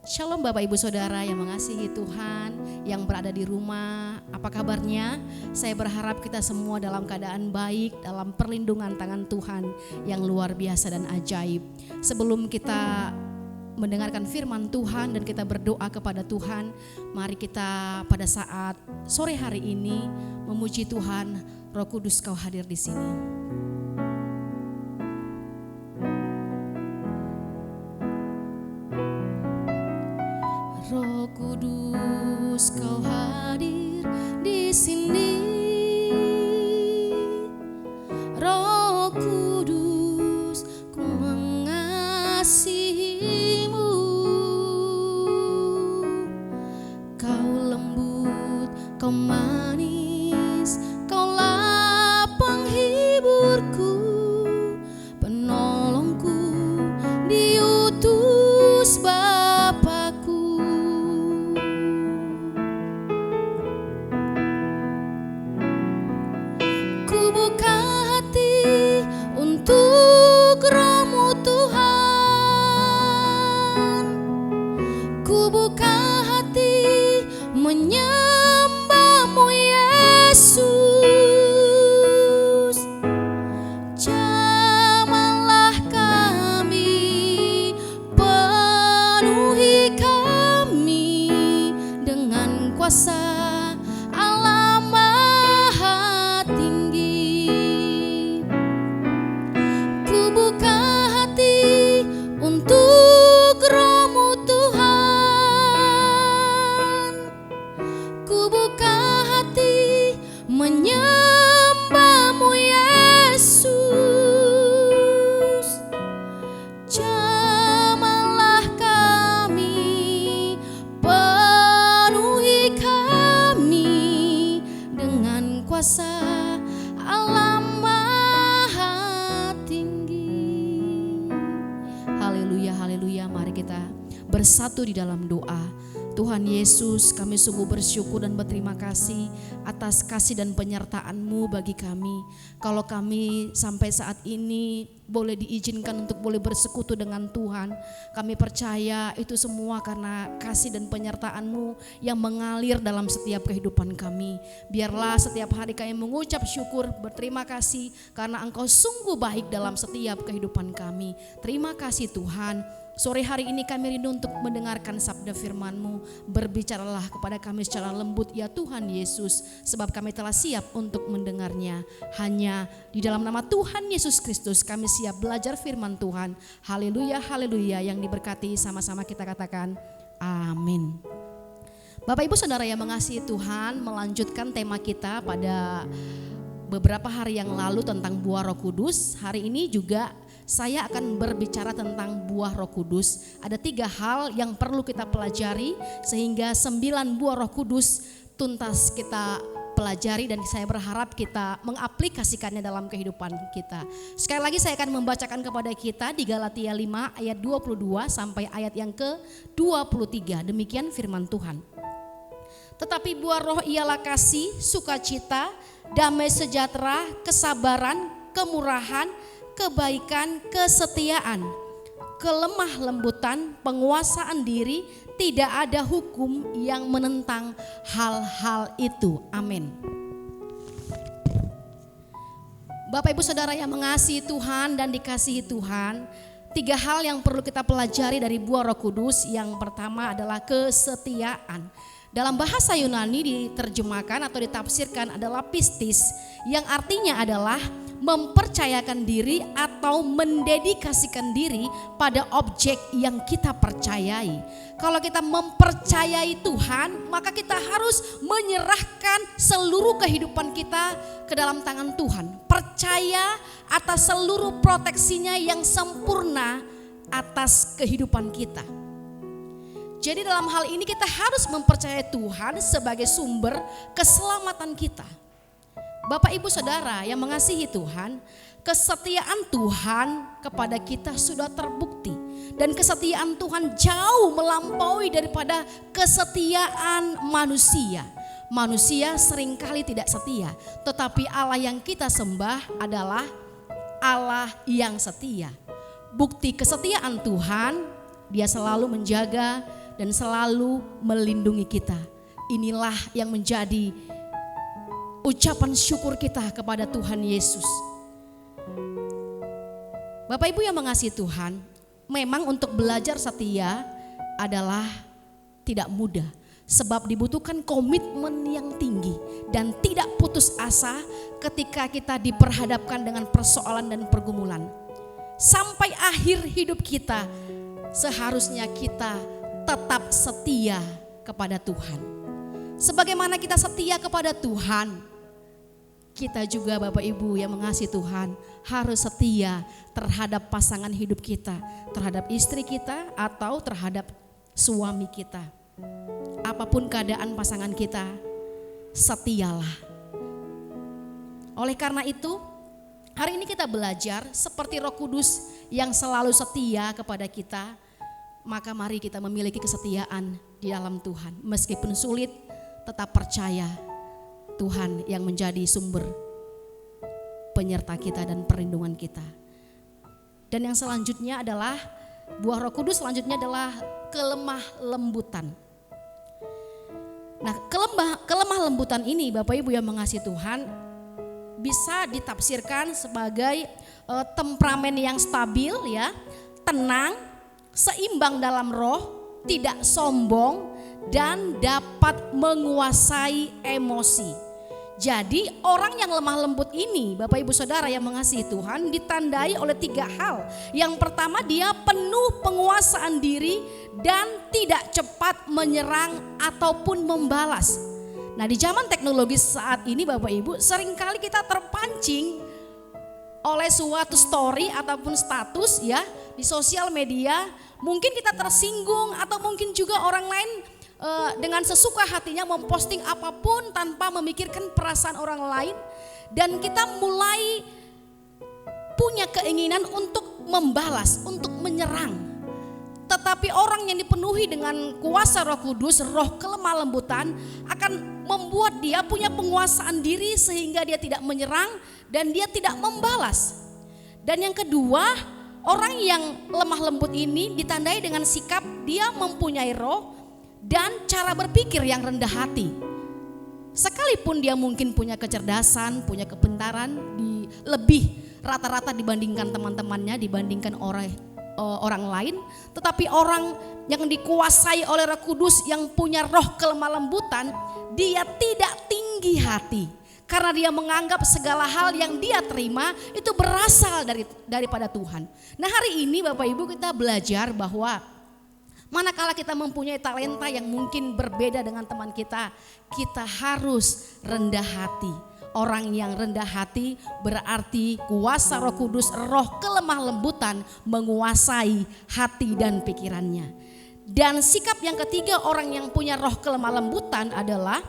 Shalom Bapak Ibu Saudara yang mengasihi Tuhan, yang berada di rumah, apa kabarnya? Saya berharap kita semua dalam keadaan baik, dalam perlindungan tangan Tuhan yang luar biasa dan ajaib. Sebelum kita mendengarkan firman Tuhan dan kita berdoa kepada Tuhan, mari kita pada saat sore hari ini memuji Tuhan. Roh Kudus, Kau hadir di sini. Roh Kudus, Kau hadir di sini. Roh Kudus, ku mengasihimu. Kau lembut, Kau manis, Kaulah penghiburku, penolongku, diutus Bapakku. Ku buka hati untuk Roh-Mu Tuhan. Ku buka hati menyembah-Mu Yesus. Jamahlah kami, penuhi kami dengan kuasa Allah Maha Tinggi. Ku buka hati untuk Roh-Mu Tuhan. Ku buka hati menyembah-Mu Yesus. Jamahlah kami, penuhi kami dengan kuasa Allah Maha Tinggi. Haleluya, haleluya. Mari kita bersatu di dalam doa. Tuhan Yesus, kami sungguh bersyukur dan berterima kasih atas kasih dan penyertaan-Mu bagi kami. Kalau kami sampai saat ini boleh diizinkan untuk boleh bersekutu dengan Tuhan, kami percaya itu semua karena kasih dan penyertaan-Mu yang mengalir dalam setiap kehidupan kami. Biarlah setiap hari kami mengucap syukur, berterima kasih karena Engkau sungguh baik dalam setiap kehidupan kami. Terima kasih Tuhan. Sore hari ini kami rindu untuk mendengarkan sabda firman-Mu. Berbicaralah kepada kami secara lembut ya Tuhan Yesus, sebab kami telah siap untuk mendengarnya. Hanya di dalam nama Tuhan Yesus Kristus kami siap belajar firman Tuhan. Haleluya, haleluya. Yang diberkati sama-sama kita katakan amin. Bapak Ibu Saudara yang mengasihi Tuhan, melanjutkan tema kita pada beberapa hari yang lalu tentang buah Roh Kudus. Hari ini juga saya akan berbicara tentang buah Roh Kudus. Ada 3 hal yang perlu kita pelajari sehingga 9 buah Roh Kudus tuntas kita pelajari, dan saya berharap kita mengaplikasikannya dalam kehidupan kita. Sekali lagi saya akan membacakan kepada kita di Galatia 5 ayat 22 sampai ayat yang ke-23. Demikian firman Tuhan. Tetapi buah roh ialah kasih, sukacita, damai sejahtera, kesabaran, kemurahan, kebaikan, kesetiaan, kelemah lembutan, penguasaan diri. Tidak ada hukum yang menentang hal-hal itu. Amin. Bapak Ibu Saudara yang mengasihi Tuhan dan dikasihi Tuhan, 3 hal yang perlu kita pelajari dari buah Roh Kudus. Yang pertama adalah kesetiaan. Dalam bahasa Yunani diterjemahkan atau ditafsirkan adalah pistis, yang artinya adalah mempercayakan diri atau mendedikasikan diri pada objek yang kita percayai. Kalau kita mempercayai Tuhan, maka kita harus menyerahkan seluruh kehidupan kita ke dalam tangan Tuhan. Percaya atas seluruh proteksinya yang sempurna atas kehidupan kita. Jadi dalam hal ini kita harus mempercayai Tuhan sebagai sumber keselamatan kita. Bapak Ibu Saudara yang mengasihi Tuhan, kesetiaan Tuhan kepada kita sudah terbukti. Dan kesetiaan Tuhan jauh melampaui daripada kesetiaan manusia. Manusia seringkali tidak setia, tetapi Allah yang kita sembah adalah Allah yang setia. Bukti kesetiaan Tuhan, Dia selalu menjaga dan selalu melindungi kita. Inilah yang menjadi ucapan syukur kita kepada Tuhan Yesus. Bapak Ibu yang mengasihi Tuhan, memang untuk belajar setia adalah tidak mudah. Sebab dibutuhkan komitmen yang tinggi dan tidak putus asa ketika kita diperhadapkan dengan persoalan dan pergumulan. Sampai akhir hidup kita seharusnya kita tetap setia kepada Tuhan. Sebagaimana kita setia kepada Tuhan, kita juga Bapak Ibu yang mengasihi Tuhan harus setia terhadap pasangan hidup kita, terhadap istri kita atau terhadap suami kita. Apapun keadaan pasangan kita, setialah. Oleh karena itu, hari ini kita belajar seperti Roh Kudus yang selalu setia kepada kita. Maka mari kita memiliki kesetiaan di dalam Tuhan. Meskipun sulit, tetap percaya Tuhan yang menjadi sumber penyerta kita dan perlindungan kita. Dan yang selanjutnya adalah, buah Roh Kudus selanjutnya adalah kelemah lembutan. Nah, kelemah lembutan ini Bapak Ibu yang mengasihi Tuhan bisa ditafsirkan sebagai temperamen yang stabil ya, tenang, seimbang dalam roh, tidak sombong dan dapat menguasai emosi. Jadi orang yang lemah lembut ini Bapak Ibu Saudara yang mengasihi Tuhan ditandai oleh 3 hal. Yang pertama, dia penuh penguasaan diri dan tidak cepat menyerang ataupun membalas. Nah, di zaman teknologi saat ini Bapak Ibu, seringkali kita terpancing oleh suatu story ataupun status ya di sosial media. Mungkin kita tersinggung atau mungkin juga orang lain dengan sesuka hatinya memposting apapun tanpa memikirkan perasaan orang lain, dan kita mulai punya keinginan untuk membalas, untuk menyerang. Tetapi orang yang dipenuhi dengan kuasa Roh Kudus, roh kelemah lembutan, akan membuat dia punya penguasaan diri sehingga dia tidak menyerang dan dia tidak membalas. Dan yang kedua, orang yang lemah lembut ini ditandai dengan sikap dia mempunyai roh dan cara berpikir yang rendah hati. Sekalipun dia mungkin punya kecerdasan, punya kepintaran lebih rata-rata dibandingkan teman-temannya, dibandingkan orang lain, tetapi orang yang dikuasai oleh Roh Kudus yang punya roh kelemah lembutan, dia tidak tinggi hati karena dia menganggap segala hal yang dia terima itu berasal daripada Tuhan. Nah, hari ini Bapak Ibu kita belajar bahwa manakala kita mempunyai talenta yang mungkin berbeda dengan teman kita, kita harus rendah hati. Orang yang rendah hati berarti kuasa Roh Kudus, roh kelemah lembutan menguasai hati dan pikirannya. Dan sikap yang ketiga orang yang punya roh kelemah lembutan adalah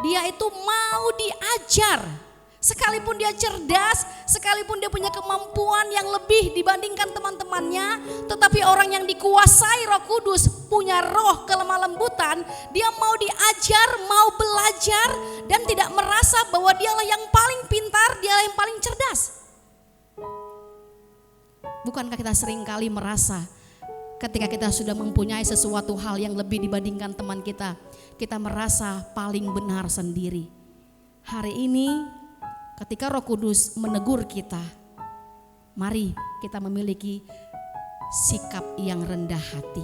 dia itu mau diajar. Sekalipun dia cerdas, sekalipun dia punya kemampuan yang lebih dibandingkan teman-temannya, tetapi orang yang dikuasai Roh Kudus punya roh kelemah lembutan, dia mau diajar, mau belajar dan tidak merasa bahwa dialah yang paling pintar, dialah yang paling cerdas. Bukankah kita seringkali merasa ketika kita sudah mempunyai sesuatu hal yang lebih dibandingkan teman kita, kita merasa paling benar sendiri. Hari ini ketika Roh Kudus menegur kita, mari kita memiliki sikap yang rendah hati.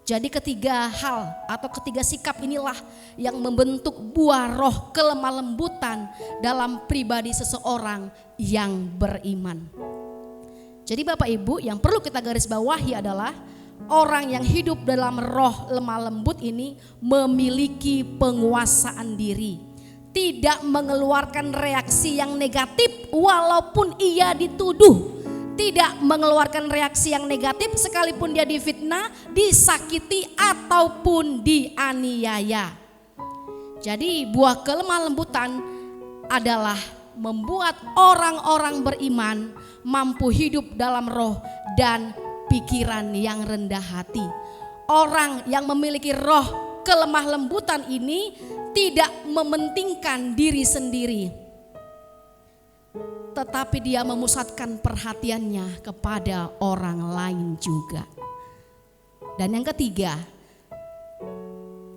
Jadi ketiga hal atau ketiga sikap inilah yang membentuk buah roh kelemah lembutan dalam pribadi seseorang yang beriman. Jadi Bapak Ibu, yang perlu kita garis bawahi adalah orang yang hidup dalam roh lemah lembut ini memiliki penguasaan diri. Tidak mengeluarkan reaksi yang negatif walaupun ia dituduh. Tidak mengeluarkan reaksi yang negatif sekalipun dia difitnah, disakiti ataupun dianiaya. Jadi buah kelemah lembutan adalah membuat orang-orang beriman mampu hidup dalam roh dan pikiran yang rendah hati. Orang yang memiliki roh kelemah lembutan ini tidak mementingkan diri sendiri, tetapi dia memusatkan perhatiannya kepada orang lain juga. Dan yang ketiga,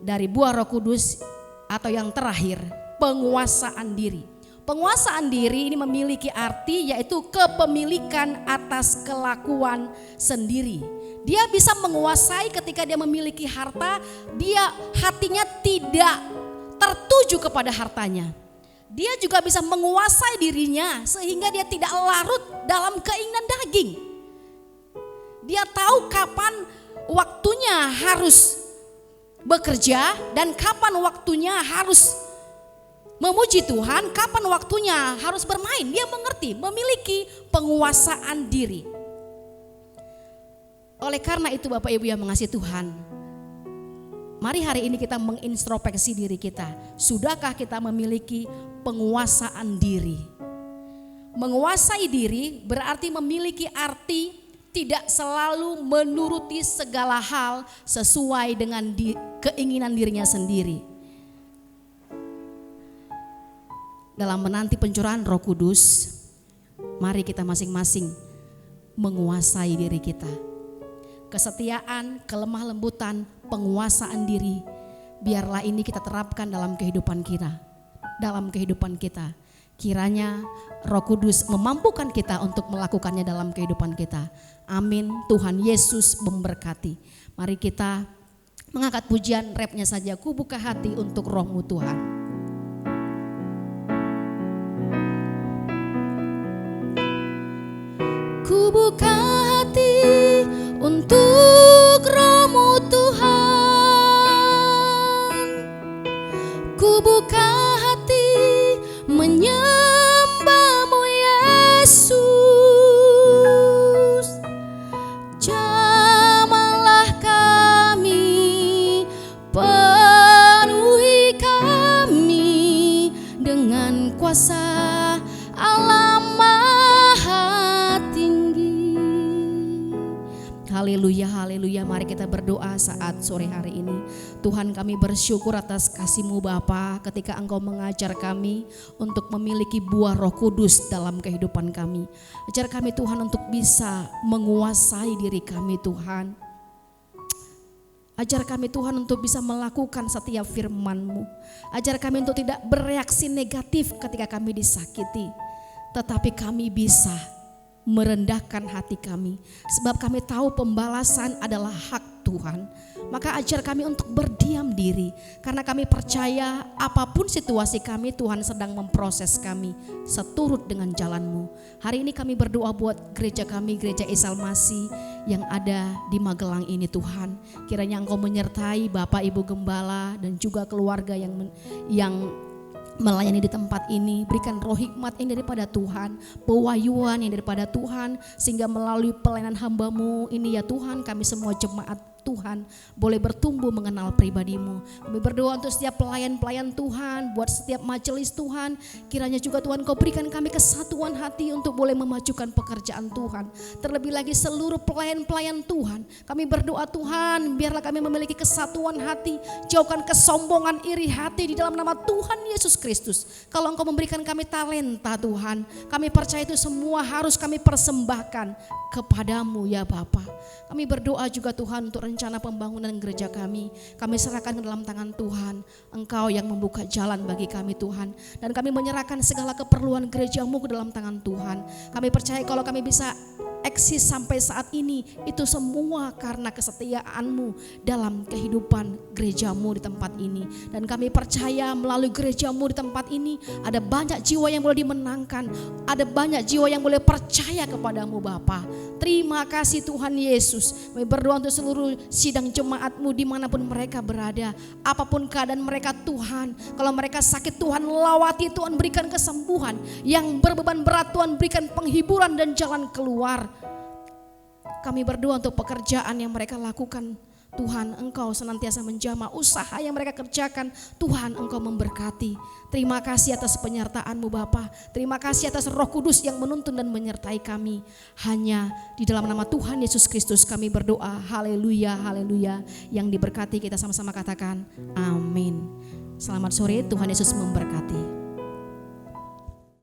dari buah Roh Kudus atau yang terakhir, penguasaan diri. Penguasaan diri ini memiliki arti yaitu kepemilikan atas kelakuan sendiri. Dia bisa menguasai ketika dia memiliki harta, dia hatinya tidak tertuju kepada hartanya. Dia juga bisa menguasai dirinya sehingga dia tidak larut dalam keinginan daging. Dia tahu kapan waktunya harus bekerja dan kapan waktunya harus memuji Tuhan, kapan waktunya harus bermain. Dia mengerti, memiliki penguasaan diri. Oleh karena itu Bapak Ibu yang mengasihi Tuhan, mari hari ini kita mengintrospeksi diri kita. Sudahkah kita memiliki penguasaan diri? Menguasai diri berarti memiliki arti tidak selalu menuruti segala hal sesuai dengan keinginan dirinya sendiri. Dalam menanti pencurahan Roh Kudus, mari kita masing-masing menguasai diri kita. Kesetiaan, kelemah lembutan, penguasaan diri, biarlah ini kita terapkan dalam kehidupan kita. Kiranya Roh Kudus memampukan kita untuk melakukannya dalam kehidupan kita. Amin. Tuhan Yesus memberkati. Mari kita mengangkat pujian rapnya saja. Ku buka hati untuk Roh-Mu Tuhan. Ku buka hati untuk Roh-Mu Tuhan. Ku buka hati menyembah-Mu Yesus. Jamahlah kami, penuhi kami dengan kuasa Allah Maha Tinggi. Haleluya, haleluya. Mari kita berdoa saat sore hari ini. Tuhan, kami bersyukur atas kasih-Mu Bapa ketika Engkau mengajar kami untuk memiliki buah Roh Kudus dalam kehidupan kami. Ajar kami Tuhan untuk bisa menguasai diri kami Tuhan. Ajar kami Tuhan untuk bisa melakukan setiap firman-Mu. Ajar kami untuk tidak bereaksi negatif ketika kami disakiti. Tetapi kami bisa merendahkan hati kami. Sebab kami tahu pembalasan adalah hak Tuhan. Maka ajar kami untuk berdiam diri. Karena kami percaya apapun situasi kami, Tuhan sedang memproses kami seturut dengan jalan-Mu. Hari ini kami berdoa buat gereja kami, Gereja Isa Al-Masih yang ada di Magelang ini Tuhan. Kiranya Engkau menyertai Bapak Ibu Gembala dan juga keluarga yang melayani di tempat ini. Berikan roh hikmat yang daripada Tuhan, pewahyuan yang daripada Tuhan, sehingga melalui pelayanan hamba-Mu ini ya Tuhan, kami semua jemaat Tuhan boleh bertumbuh mengenal pribadi-Mu. Kami berdoa untuk setiap pelayan-pelayan Tuhan, buat setiap majelis Tuhan. Kiranya juga Tuhan Kau berikan kami kesatuan hati untuk boleh memajukan pekerjaan Tuhan. Terlebih lagi seluruh pelayan-pelayan Tuhan, kami berdoa Tuhan, biarlah kami memiliki kesatuan hati. Jauhkan kesombongan, iri hati di dalam nama Tuhan Yesus Kristus. Kalau Engkau memberikan kami talenta Tuhan, kami percaya itu semua harus kami persembahkan kepadamu ya Bapa. Kami berdoa juga Tuhan untuk rencana pembangunan gereja kami. Kami serahkan ke dalam tangan Tuhan. Engkau yang membuka jalan bagi kami Tuhan. Dan kami menyerahkan segala keperluan gereja-Mu ke dalam tangan Tuhan. Kami percaya kalau kami bisa eksis sampai saat ini, itu semua karena kesetiaan-Mu dalam kehidupan gereja-Mu di tempat ini. Dan kami percaya melalui gereja-Mu di tempat ini ada banyak jiwa yang boleh dimenangkan, ada banyak jiwa yang boleh percaya kepadamu Bapa. Terima kasih Tuhan Yesus. Kami berdoa untuk seluruh sidang jemaat-Mu dimanapun mereka berada, apapun keadaan mereka Tuhan. Kalau mereka sakit Tuhan lawati, Tuhan berikan kesembuhan. Yang berbeban berat Tuhan berikan penghiburan dan jalan keluar. Kami berdoa untuk pekerjaan yang mereka lakukan. Tuhan, Engkau senantiasa menjamah usaha yang mereka kerjakan. Tuhan, Engkau memberkati. Terima kasih atas penyertaan-Mu Bapa. Terima kasih atas Roh Kudus yang menuntun dan menyertai kami. Hanya di dalam nama Tuhan Yesus Kristus kami berdoa. Haleluya, haleluya. Yang diberkati kita sama-sama katakan amin. Selamat sore, Tuhan Yesus memberkati.